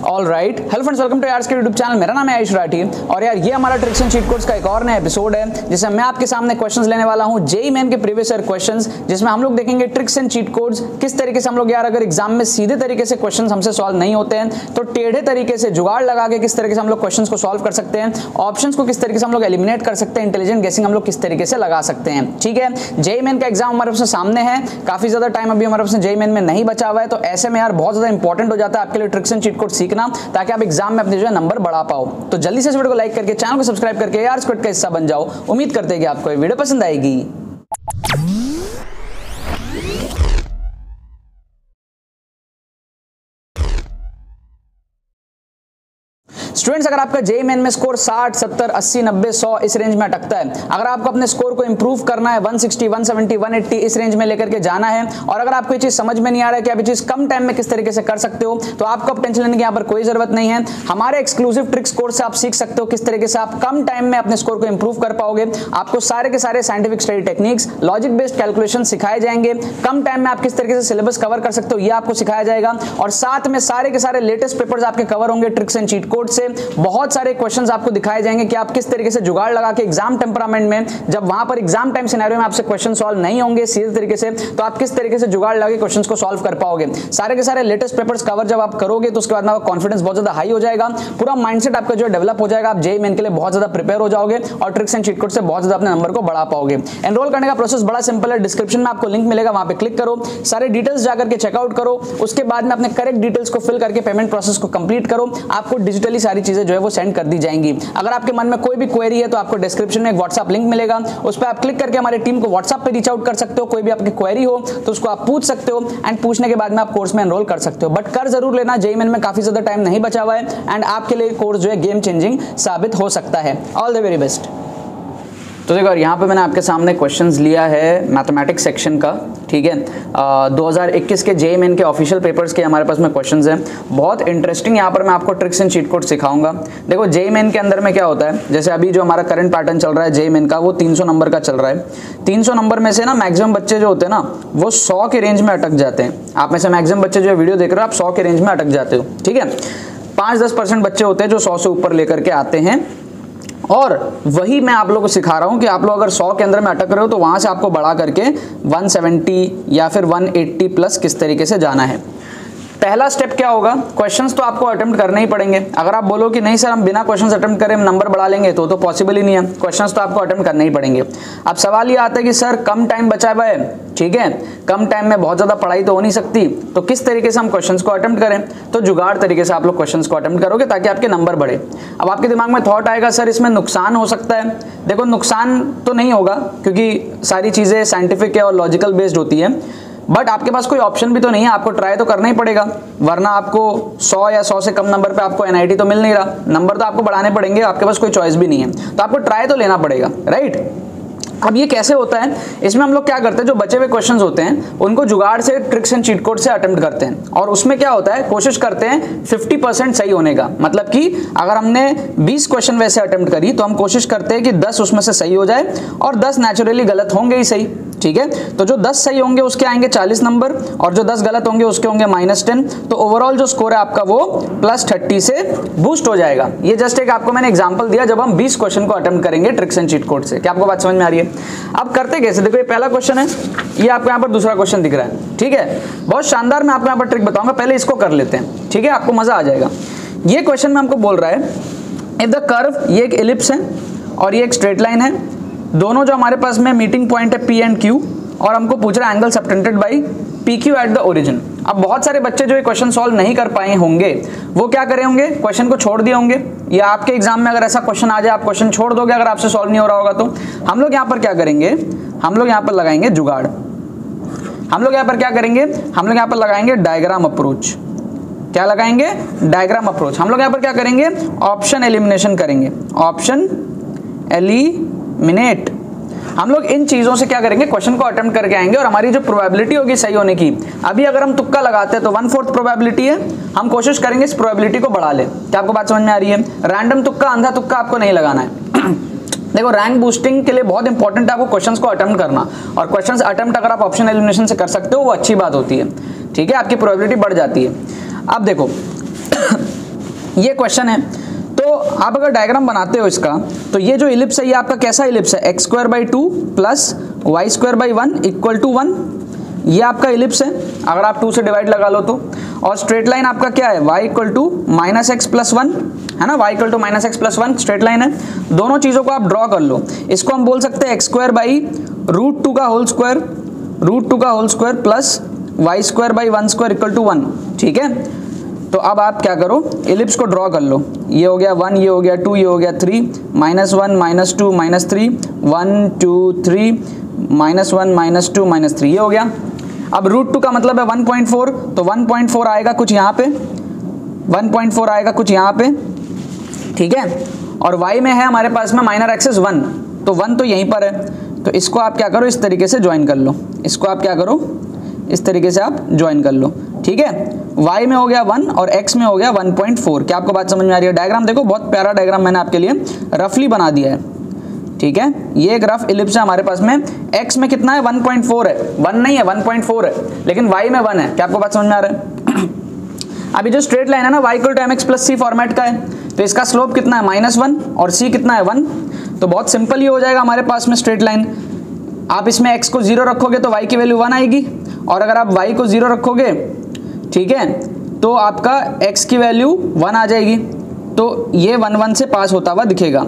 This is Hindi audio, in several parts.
Alright, hello friends, welcome to यार्स के यूट्यूब चैनल। मेरा नाम है आयुष राठी और यार ये हमारा ट्रिक्स एंड चीट कोड्स का एक और नया एपिसोड है जिसमें मैं आपके सामने क्वेश्चंस लेने वाला हूं जेईई मेन के प्रीवियस ईयर क्वेश्चंस, जिसमें हम लोग देखेंगे ट्रिक्स एंड चीट कोड्स किस तरीके से हम लोग यार अगर एग्जाम में सीधे तरीके से क्वेश्चंस हमसे सॉल्व नहीं होते हैं तो टेढ़े तरीके से जुगाड़ लगा के किस तरीके से हम लोग क्वेश्चंस को सॉल्व कर सकते हैं, ऑप्शंस को किस तरीके से हम लोग एलिमिनेट कर सकते हैं, इंटेलिजेंट गेसिंग हम लोग किस तरीके से लगा सकते हैं। ठीक है, जेईई मेन का एग्जाम हमारे पास सामने है, काफी ज्यादा टाइम अभी हमारे पास जेईई मेन में नहीं बचा हुआ है, तो ऐसे में यार बहुत ज्यादा इंपॉर्टेंट हो जाता है आपके लिए ट्रिक्स एंड चीट कोड सीखना, ताकि आप एग्जाम में अपने जो है नंबर बढ़ा पाओ। तो जल्दी से इस वीडियो को लाइक करके चैनल को सब्सक्राइब करके यार स्क्वाड का हिस्सा बन जाओ। उम्मीद करते हैं कि आपको ये वीडियो पसंद आएगी। स्टूडेंट्स, अगर आपका जेईई मेन में स्कोर 60, 70, 80, 90, 100 इस रेंज में अटकता है, अगर आपको अपने स्कोर को इंप्रूव करना है 160, 170, 180 इस रेंज में लेकर के जाना है, और अगर आपको ये चीज समझ में नहीं आ रहा है कि आप ये चीज कम टाइम में किस तरीके से कर सकते हो, तो आपको अब टेंशन लेने की यहाँ पर कोई जरूरत नहीं है। हमारे एक्सक्लूसिव ट्रिक्स कोर्स से आप सीख सकते हो किस तरीके से आप कम टाइम में अपने स्कोर को इंप्रूव कर पाओगे। आपको सारे के सारे scientific study techniques, logic based calculation सिखाए जाएंगे। कम टाइम में आप किस तरीके से सिलेबस कवर कर सकते हो ये आपको सिखाया जाएगा, और साथ में सारे के सारे लेटेस्ट पेपर्स आपके कवर होंगे ट्रिक्स एंड चीट कोड से। बहुत सारे क्वेश्चंस आपको दिखाए जाएंगे कि आप किस तरीके से जुगाड़ लगा के एग्जाम टेम्परामेंट में, जब वहां पर एग्जाम टाइम सिनेरियो में आपसे क्वेश्चन सॉल्व नहीं होंगे सीधे तरीके से, तो आप किस तरीके से जुगाड़ लगा के क्वेश्चंस को सॉल्व कर पाओगे। सारे के सारे लेटेस्ट पेपर्स कवर जब आप करोगे तो उसके बाद आपका कॉन्फिडेंस बहुत ज्यादा हाई हो जाएगा, पूरा माइंडसेट आपका जो डेवलप हो जाएगा, आप जेईई मेन के लिए बहुत ज्यादा प्रिपेयर हो जाओगे और ट्रिक्स एंड चीट कोड से बहुत ज्यादा अपने नंबर को बढ़ा पाओगे। एनरोल करने का प्रोसेस बड़ा सिंपल है, डिस्क्रिप्शन में आपको लिंक मिलेगा, वहां पे क्लिक करो, सारे डिटेल्स जाकर के चेकआउट करो, उसके बाद में अपने करेक्ट डिटेल्स को फिल करके पेमेंट प्रोसेस को कंप्लीट करो। आपको डिजिटली सारी चीजें जो है वो सेंड कर दी जाएंगी। अगर आपके मन में कोई भी क्वेरी है तो आपको डिस्क्रिप्शन में एक व्हाट्सएप लिंक मिलेगा, उस पर आप क्लिक करके हमारी टीम को व्हाट्सएप पे रीच आउट कर सकते हो। कोई भी आपकी क्वेरी हो तो उसको आप पूछ सकते हो, एंड पूछने के बाद में आप कोर्स में एनरोल कर सकते हो। बट कर जरूर लेना, जेईई मेन में काफी ज्यादा टाइम नहीं बचा हुआ है, एंड आपके लिए कोर्स जो है गेम चेंजिंग साबित हो सकता है। All the very best. तो देखो यहाँ पे मैंने आपके सामने क्वेश्चंस लिया है मैथमेटिक्स सेक्शन का, ठीक है। 2021 के जेईई मेन के ऑफिशियल पेपर्स के हमारे पास में क्वेश्चंस हैं, बहुत इंटरेस्टिंग। यहाँ पर मैं आपको ट्रिक्स एंड चीट कोड सिखाऊंगा। देखो जेईई मेन के अंदर में क्या होता है, जैसे अभी जो हमारा करंट पैटर्न चल रहा है जेईई मेन का, वो 300 नंबर का चल रहा है। 300 नंबर में से ना मैक्सिमम बच्चे जो होते हैं ना वो 100 के रेंज में अटक जाते हैं। आप में से मैक्सिमम बच्चे जो वीडियो देख रहे हो आप 100 के रेंज में अटक जाते हो, ठीक है। 5-10% बच्चे होते हैं जो 100 से ऊपर लेकर के आते हैं, और वही मैं आप लोगों को सिखा रहा हूं कि आप लोग अगर 100 के अंदर में अटक रहे हो तो वहां से आपको बढ़ा करके 170 या फिर 180 प्लस किस तरीके से जाना है। पहला स्टेप क्या होगा, क्वेश्चंस तो आपको अटेम्प्ट करने ही पड़ेंगे। अगर आप बोलो कि नहीं सर हम बिना क्वेश्चंस अटेम्प्ट करें नंबर बढ़ा लेंगे तो पॉसिबल ही नहीं है, क्वेश्चंस तो आपको अटेम्प्ट करने ही पड़ेंगे। अब सवाल ये आता है कि सर कम टाइम बचा हुआ है, ठीक है, कम टाइम में बहुत ज्यादा पढ़ाई तो हो नहीं सकती, तो किस तरीके से हम क्वेश्चंस को अटेम्प्ट करें। तो जुगाड़ तरीके से आप लोग क्वेश्चंस को अटेम्प्ट करोगे ताकि आपके नंबर बढ़े। अब आपके दिमाग में थॉट आएगा सर इसमें नुकसान हो सकता है। देखो नुकसान तो नहीं होगा क्योंकि सारी चीजें साइंटिफिक है और लॉजिकल बेस्ड होती है, बट आपके पास कोई ऑप्शन भी तो नहीं है, आपको ट्राई तो करना ही पड़ेगा, वरना आपको 100 या 100 से कम नंबर पे आपको एनआईटी तो मिल नहीं रहा, नंबर तो आपको बढ़ाने पड़ेंगे, आपके पास कोई चॉइस भी नहीं है, तो आपको ट्राई तो लेना पड़ेगा, राइट। अब ये कैसे होता है, इसमें हम लोग क्या करते हैं, जो बचे हुए क्वेश्चंस होते हैं उनको जुगाड़ से ट्रिक्स एंड चीट कोड से अटेम्प्ट करते हैं, और उसमें क्या होता है कोशिश करते हैं 50% सही होने का। मतलब कि अगर हमने 20 क्वेश्चन वैसे अटेम्प्ट करी तो हम कोशिश करते हैं कि 10 उसमें से सही हो जाए और 10 नेचुरली गलत होंगे ही सही, ठीक है। तो जो 10 सही होंगे उसके आएंगे 40 नंबर, और जो 10 गलत होंगे उसके होंगे -10। तो ओवरऑल जो स्कोर है आपका वो +30 से बूस्ट हो जाएगा। ये जस्ट एक आपको मैंने एग्जांपल दिया जब हम 20 क्वेश्चन को अटेम्प्ट करेंगे ट्रिक्स एंड चीट कोड से। क्या आपको बात समझ में आ रही है? अब करते कैसे, देखो ये पहला क्वेश्चन है, ये आपको यहाँ पर दूसरा क्वेश्चन दिख रहा है, ठीक है। बहुत शानदार, मैं आपको यहाँ पर ट्रिक बताऊंगा, पहले इसको कर लेते हैं, ठीक है, आपको मजा आ जाएगा। ये क्वेश्चन में हमको बोल रहा है इफ द कर्व, ये एक एलिप्स है और ये एक स्ट्रेट लाइन है, दोनों जो हमारे पास में मीटिंग पॉइंट है P एंड Q, और हमको पूछ रहा है angle subtended by PQ at the origin. अब बहुत सारे बच्चे जो ये क्वेश्चन सॉल्व नहीं कर पाए होंगे वो क्या करे होंगे, क्वेश्चन को छोड़ दिए होंगे, या आपके एग्जाम में अगर ऐसा क्वेश्चन आ जाए आप क्वेश्चन छोड़ दोगे अगर आपसे सॉल्व नहीं हो रहा होगा। तो हम लोग यहाँ पर क्या करेंगे, हम लोग यहाँ पर लगाएंगे जुगाड़। हम लोग यहाँ पर क्या करेंगे, हम लोग यहाँ पर लगाएंगे डायग्राम अप्रोच। क्या लगाएंगे, डायग्राम अप्रोच। हम लोग यहाँ पर क्या करेंगे, ऑप्शन एलिमिनेशन करेंगे, ऑप्शन एलिमिनेट। हम लोग इन चीजों से क्या करेंगे, क्वेश्चन को अटेम्प्ट करके आएंगे, और हमारी जो प्रोबेबिलिटी होगी सही होने की, अभी अगर हम तुक्का लगाते हैं तो 1/4 प्रोबेबिलिटी है, हम कोशिश करेंगे इस प्रोबेबिलिटी को बढ़ा लें। क्या आपको बात समझ में आ रही है? रैंडम तुक्का, अंधा तुक्का आपको नहीं लगाना है। देखो रैंक बूस्टिंग के लिए बहुत इंपॉर्टेंट है आपको क्वेश्चंस को अटेम्प्ट करना, और क्वेश्चंस अटेम्प्ट अगर आप ऑप्शन एलिमिनेशन से कर सकते हो वो अच्छी बात होती है, ठीक है, आपकी प्रोबेबिलिटी बढ़ जाती है। अब देखो ये क्वेश्चन है। तो आप अगर डायग्राम बनाते हो इसका, तो ये जो इलिप्स है ये आपका कैसा इलिप्स है, x square by 2 plus y square by 1 equal to 1, ये आपका इलिप्स है अगर आप 2 से डिवाइड लगा लो तो। और स्ट्रेट लाइन आपका क्या है, y equal to minus x plus 1 है ना, y equal to minus x plus 1 straight line है। दोनों चीज़ों को आप ड्रॉ कर लो। इसको हम बोल सकते हैं एक्स स्क्वायर बाई √2 का whole square plus y square by 1 square equal to 1, ठीक है। तो अब आप क्या करो, इलिप्स को ड्रॉ कर लो। ये हो गया 1, ये हो गया 2, ये हो गया 3, -1 -2 -3 1 2 3 -1 -2 -3, ये हो गया। अब √2 का मतलब है 1.4, तो 1.4 आएगा कुछ यहाँ पे, 1.4 आएगा कुछ यहाँ पे, ठीक है। और y में है हमारे पास में माइनर एक्सेस 1, तो 1 तो यहीं पर है। तो इसको आप क्या करो, इस तरीके से ज्वाइन कर लो, इसको आप क्या करो, इस तरीके से आप ज्वाइन कर लो, ठीक है। y में हो गया 1 और x में हो गया 1.4। क्या आपको बात समझ में आ रही है? डायग्राम देखो, बहुत प्यारा डायग्राम मैंने आपके लिए रफली बना दिया है, ठीक है। ये एक रफ इलिप्स है हमारे पास में। x में कितना है, 1.4 है, 1 नहीं है 1.4 है, लेकिन y में 1 है। क्या आपको बात समझ में आ रहा है? अभी जो स्ट्रेट लाइन है ना, y equal to mx plus c format का है, तो इसका स्लोप कितना है, -1 और c कितना है 1। तो बहुत सिंपल ही हो जाएगा हमारे पास में स्ट्रेट लाइन। आप इसमें x को 0 रखोगे तो y की वैल्यू 1 आएगी, और अगर आप y को 0 रखोगे, ठीक है, तो आपका x की वैल्यू 1 आ जाएगी। तो ये 1 1 से पास होता हुआ दिखेगा,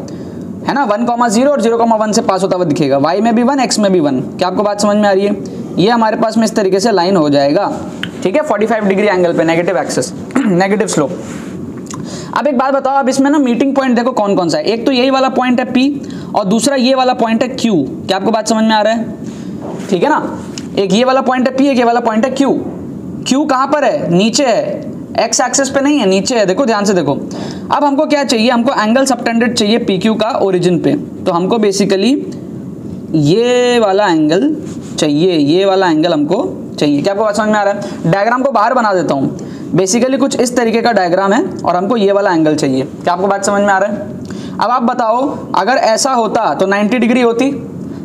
है ना, 1,0 और 0,1 से पास होता हुआ दिखेगा। y में भी 1, x में भी 1। क्या आपको बात समझ में आ रही है? ये हमारे पास में इस तरीके से लाइन हो जाएगा, ठीक है, 45 डिग्री एंगल पे, नेगेटिव एक्सेस, नेगेटिव स्लोप। अब एक बात बताओ, अब इसमें ना मीटिंग पॉइंट देखो कौन कौन सा है। एक तो यही वाला पॉइंट है P, और दूसरा ये वाला पॉइंट है Q। क्या आपको बात समझ में आ रहा है? ठीक है ना, एक ये वाला पॉइंट है P, एक ये वाला पॉइंट है Q। Q कहाँ पर है? नीचे है, एक्स एक्सेस पे नहीं है, नीचे है। देखो ध्यान से देखो। अब हमको क्या चाहिए, हमको एंगल सबटेंडेड चाहिए PQ का ओरिजिन पे। तो हमको बेसिकली ये वाला एंगल चाहिए, ये वाला एंगल हमको चाहिए। क्या आपको बात समझ में आ रहा है? डायग्राम को बाहर बना देता हूँ। बेसिकली कुछ इस तरीके का डायग्राम है और हमको ये वाला एंगल चाहिए। क्या आपको बात समझ में आ रहा है? अब आप बताओ, अगर ऐसा होता तो 90 डिग्री होती,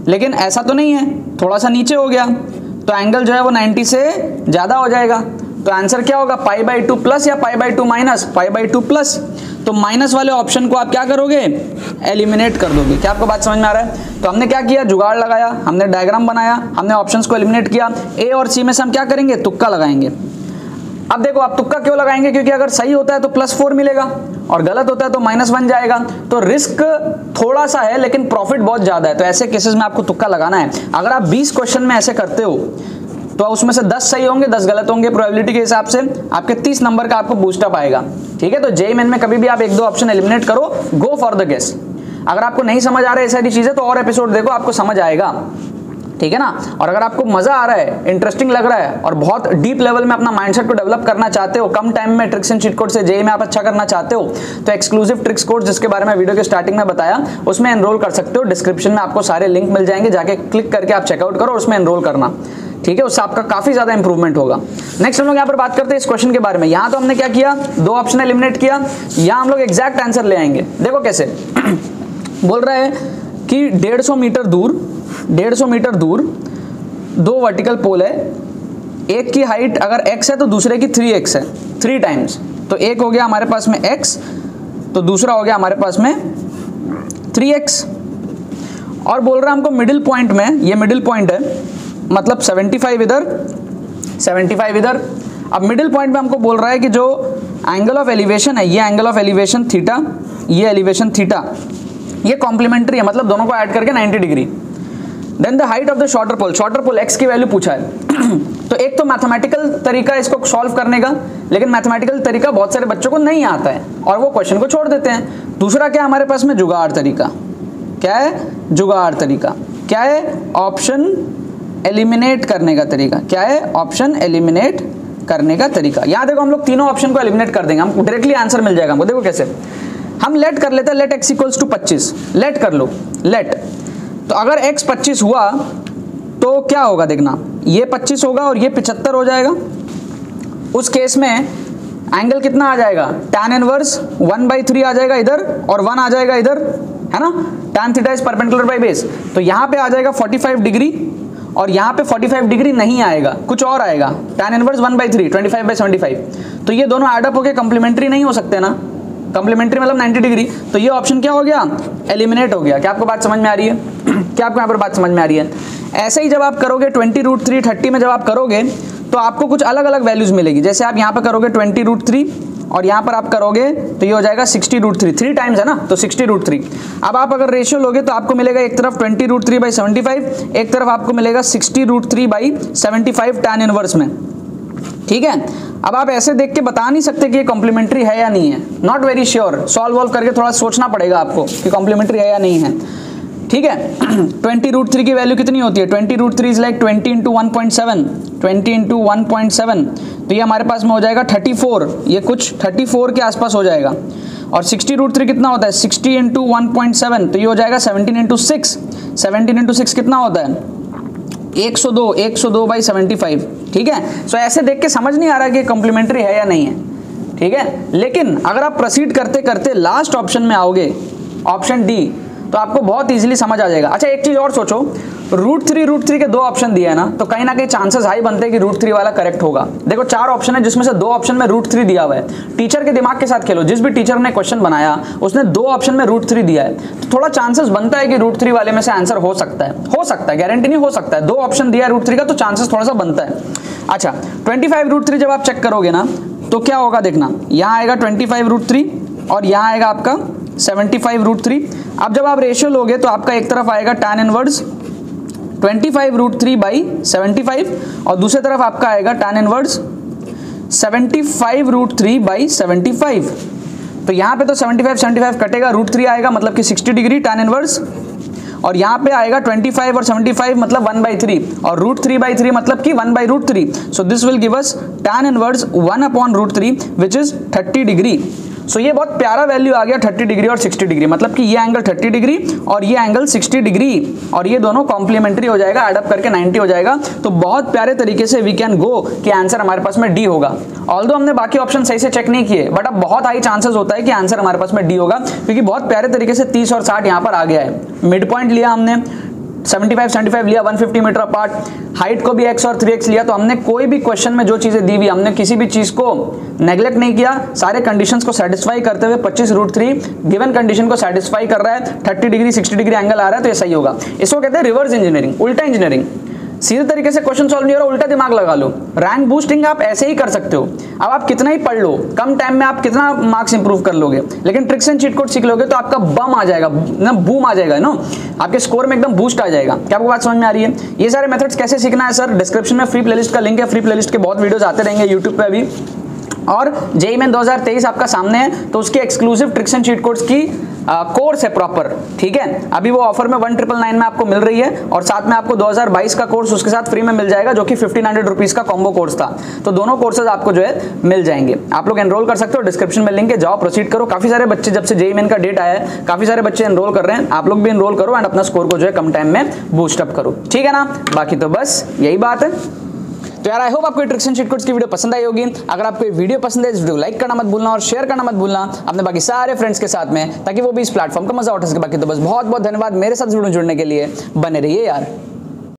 लेकिन ऐसा तो नहीं है, थोड़ा सा नीचे हो गया, तो एंगल जो है वो 90 से ज़्यादा हो जाएगा। तो आंसर क्या होगा, π/2 प्लस या π/2 माइनस? π/2 प्लस। तो माइनस वाले ऑप्शन को आप क्या करोगे, एलिमिनेट कर दोगे। क्या आपको बात समझ में आ रहा है? तो हमने क्या किया, जुगाड़ लगाया, हमने डायग्राम बनाया, हमने ऑप्शंस को एलिमिनेट किया। ए और सी में से हम क्या करेंगे, तुक्का लगाएंगे। अब देखो, आप तुक्का क्यों लगाएंगे, क्योंकि अगर सही होता है तो +4 मिलेगा और गलत होता है तो -1 जाएगा। तो रिस्क थोड़ा सा है लेकिन प्रॉफिट बहुत ज़्यादा है। तो ऐसे केसेस में आपको तुक्का लगाना है। अगर आप 20 क्वेश्चन में ऐसे करते हो तो उसमें से 10 सही होंगे, 10 गलत होंगे। प्रोबेबिलिटी के हिसाब से आपके 30 नंबर का आपको बूस्टअप आएगा, ठीक है। तो जेईई मेन में कभी भी आप 1-2 ऑप्शन एलिमिनेट करो, गो फॉर द गेस। अगर आपको नहीं समझ आ रहा है सारी चीज़ें तो और एपिसोड देखो, आपको समझ आएगा, ठीक है ना। और अगर आपको मजा आ रहा है, इंटरेस्टिंग लग रहा है और बहुत डीप लेवल में अपना माइंडसेट को डेवलप करना चाहते हो, कम टाइम में ट्रिक्स एंड चीट कोड से जेईई में आप अच्छा करना चाहते हो, तो एक्सक्लूसिव ट्रिक्स कोर्स जिसके बारे में वीडियो के स्टार्टिंग में बताया, उसमें एनरोल कर सकते हो। डिस्क्रिप्शन में आपको सारे लिंक मिल जाएंगे, जाके क्लिक करके आप चेकआउट करो और उसमें एनरोल करना, ठीक है। उससे आपका काफी ज्यादा इंप्रूवमेंट होगा। नेक्स्ट हम लोग यहाँ पर बात करते हैं इस क्वेश्चन के बारे में। यहाँ तो हमने क्या किया, 2 ऑप्शन एलिमिनेट किया। यहाँ हम लोग एग्जैक्ट आंसर ले आएंगे। देखो कैसे बोल रहा है कि 150 मीटर दूर 2 वर्टिकल पोल है। एक की हाइट अगर x है तो दूसरे की 3x है, 3 टाइम्स। तो एक हो गया हमारे पास में x, तो दूसरा हो गया हमारे पास में 3x। और बोल रहा है हमको मिडिल पॉइंट में, ये मिडिल पॉइंट है, मतलब 75 इधर 75 इधर। अब मिडिल पॉइंट में हमको बोल रहा है कि जो एंगल ऑफ एलिवेशन है, ये एंगल ऑफ एलिवेशन थीटा, ये एलिवेशन थीटा, ये कॉम्प्लीमेंट्री है, मतलब दोनों को ऐड करके 90 degree. Then the height of the shorter pole x की वैल्यू पूछा है। तो एक तो मैथमेटिकल तरीका है इसको सॉल्व करने का, लेकिन मैथमेटिकल तरीका बहुत सारे बच्चों को नहीं आता है और वो क्वेश्चन को छोड़ देते हैं। दूसरा क्या हमारे पास में, जुगाड़ तरीका। क्या है, जुगाड़ तरीका। क्या है, ऑप्शन एलिमिनेट करने का तरीका। क्या है, ऑप्शन एलिमिनेट करने का तरीका। यहाँ देखो, हम लोग तीनों ऑप्शन को एलिमिनेट कर देंगे, हमको डायरेक्टली आंसर मिल जाएगा हमको। देखो कैसे, हम लेट कर लेते हैं, let x equals to 25। Let कर लो, लेट। तो अगर x 25 हुआ तो क्या होगा, देखना, ये 25 होगा और ये 75 हो जाएगा। उस केस में एंगल कितना आ जाएगा, tan इनवर्स 1/3 आ जाएगा इधर और 1 आ जाएगा इधर, है ना। tan theta is perpendicular by base. तो यहाँ पे आ जाएगा 45 डिग्री और यहाँ पे 45 डिग्री नहीं आएगा, कुछ और आएगा, tan इनवर्स 1/3 25/75। तो ये दोनों एडअप होके कॉम्प्लीमेंट्री नहीं हो सकते ना, कॉम्प्लीमेंट्री मतलब 90 डिग्री, तो ये ऑप्शन क्या हो गया, एलिमिनेट हो गया। क्या आपको बात समझ में आ रही है? क्या आपको यहाँ पर बात समझ में आ रही है? ऐसे ही जब आप करोगे 20√3 30 में जब आप करोगे तो आपको कुछ अलग अलग वैल्यूज मिलेगी। जैसे आप यहाँ पर करोगे 20√3 और यहाँ पर आप करोगे तो ये हो जाएगा 60√3, 3 टाइम्स है ना, तो 60√3। अब आप अगर रेशियो लोगे तो आपको मिलेगा एक तरफ 20√3/75, एक तरफ आपको मिलेगा 60√3/75 tan इनवर्स में। ठीक है, अब आप ऐसे देख के बता नहीं सकते कि ये कॉम्प्लीमेंट्री है या नहीं है, not very sure, solve valve करके थोड़ा सोचना पड़ेगा आपको कि कॉम्प्लीमेंट्री है या नहीं है। ठीक है, 20√3 की वैल्यू कितनी होती है, 20√3 इज लाइक 20 × 1.7, 20 × 1.7, तो ये हमारे पास में हो जाएगा 34, ये कुछ 34 के आसपास हो जाएगा। और 60√3 कितना होता है, 60 × 1.7, तो ये हो जाएगा 17 × 6, 17 × 6 कितना होता है, 102/75। ठीक है, सो ऐसे देख के समझ नहीं आ रहा कि कॉम्प्लीमेंट्री है या नहीं है। ठीक है, लेकिन अगर आप प्रोसीड करते करते लास्ट ऑप्शन में आओगे, ऑप्शन डी, तो आपको बहुत इजीली समझ आ जाएगा। अच्छा, एक चीज और सोचो, √3 के 2 ऑप्शन दिए है ना, तो कहीं ना कहीं चांसेस हाई बनते हैं कि √3 वाला करेक्ट होगा। देखो 4 ऑप्शन है जिसमें से 2 ऑप्शन में √3 दिया हुआ है। टीचर के दिमाग के साथ खेलो, जिस भी टीचर ने क्वेश्चन बनाया उसने 2 ऑप्शन में √3 दिया है, तो थोड़ा चांसेस बनता है कि √3 वाले में से आंसर हो सकता है, गारंटी नहीं हो सकता है, 2 ऑप्शन दिया है √3 का, तो चांसेस थोड़ा सा बनता है। अच्छा, 25√3 जब आप चेक करोगे ना तो क्या होगा देखना, यहाँ आएगा 25√3 और यहाँ आएगा आपका 75√3। अब जब आप रेशियो लोगे तो आपका एक तरफ आएगा tan इनवर्स 25√3/75 और दूसरी तरफ आपका आएगा tan इनवर्स 75√3/75। तो यहाँ पे तो 75 कटेगा, √3 आएगा मतलब कि 60 डिग्री tan इनवर्स, और यहाँ पे आएगा 25 और 75 मतलब 1/3 और √3/3 मतलब कि 1/√3। So this will give us tan inverse 1/√3 which is 30 degree. So ये बहुत प्यारा वैल्यू आ गया 30 डिग्री और 60 डिग्री, मतलब कि ये एंगल 30 डिग्री और ये एंगल 60 डिग्री, और ये दोनों कॉम्प्लीमेंट्री हो जाएगा, एड अप करके 90 हो जाएगा। तो बहुत प्यारे तरीके से वी कैन गो कि आंसर हमारे पास में डी होगा। ऑल्दो हमने बाकी ऑप्शन सही से चेक नहीं किए, बट अब बहुत हाई चांसेस होता है कि आंसर हमारे पास में डी होगा, क्योंकि बहुत प्यारे तरीके से 30 और 60 यहाँ पर आ गया है। मिड पॉइंट लिया हमने, 75 लिया, 150 मीटर अपार्ट, हाइट को भी x और 3x लिया। तो हमने कोई भी क्वेश्चन में जो चीजें दी हुई, हमने किसी भी चीज को नेग्लेक्ट नहीं किया, सारे कंडीशंस को सेटिस्फाई करते हुए 25√3 गिवन कंडीशन को सेटिस्फाई कर रहा है, 30 डिग्री 60 डिग्री एंगल आ रहा है, तो ये सही होगा। इसको कहते हैं रिवर्स इंजीनियरिंग, उल्टा इंजीनियरिंग। सीधे तरीके से क्वेश्चन सॉल्व नहीं हो रहा, उल्टा दिमाग लगा लो। रैंक बूस्टिंग आप ऐसे ही कर सकते हो। अब आप कितना ही पढ़ लो, कम टाइम में आप कितना मार्क्स इंप्रूव कर लोगे, लेकिन ट्रिक्स एंड चीट कोड सीख लोगे तो आपका बम आ जाएगा ना, बूम आ जाएगा नो, आपके स्कोर में एकदम बूस्ट आ जाएगा। क्या आपको बात समझ में आ रही है? ये सारे मेथड्स कैसे सीखना है सर, डिस्क्रिप्शन में फ्री प्लेलिस्ट का लिंक है, फ्री प्लेलिस्ट के बहुत वीडियोस आते रहेंगे यूट्यूब पे अभी। और जेईई मेन 2023 आपका सामने है, तो उसके exclusive tricks and cheat codes की कोर्स है प्रॉपर। ठीक है, अभी वो ऑफर में 1999 में आपको मिल रही है, और साथ में आपको 2022 का कोर्स उसके साथ फ्री में मिल जाएगा, जो कि 1500 रुपीज का कॉम्बो कोर्स था। तो दोनों कोर्सेज आपको जो है मिल जाएंगे, आप लोग एनरोल कर सकते हो, डिस्क्रिप्शन में लिंक है, जाओ प्रोसीड करो। काफी सारे बच्चे, जब से जेईई मेन का डेट आया है, काफी सारे बच्चे एनरोल कर रहे हैं, आप लोग भी एनरोल करो एंड अपना स्कोर को जो है कम टाइम में बूस्ट अप करो। ठीक है ना, बाकी तो बस यही बात है। तो यार आई होप आपको ट्रिक्स एंड चीट कोड्स की वीडियो पसंद आई होगी। अगर आपको ये वीडियो पसंद है, इस वीडियो को लाइक करना मत भूलना और शेयर करना मत भूलना अपने बाकी सारे फ्रेंड्स के साथ में, ताकि वो भी इस प्लेटफॉर्म का मजा उठा सके। बाकी तो बस बहुत बहुत धन्यवाद मेरे साथ जुड़ने के लिए, बने रहिए यार।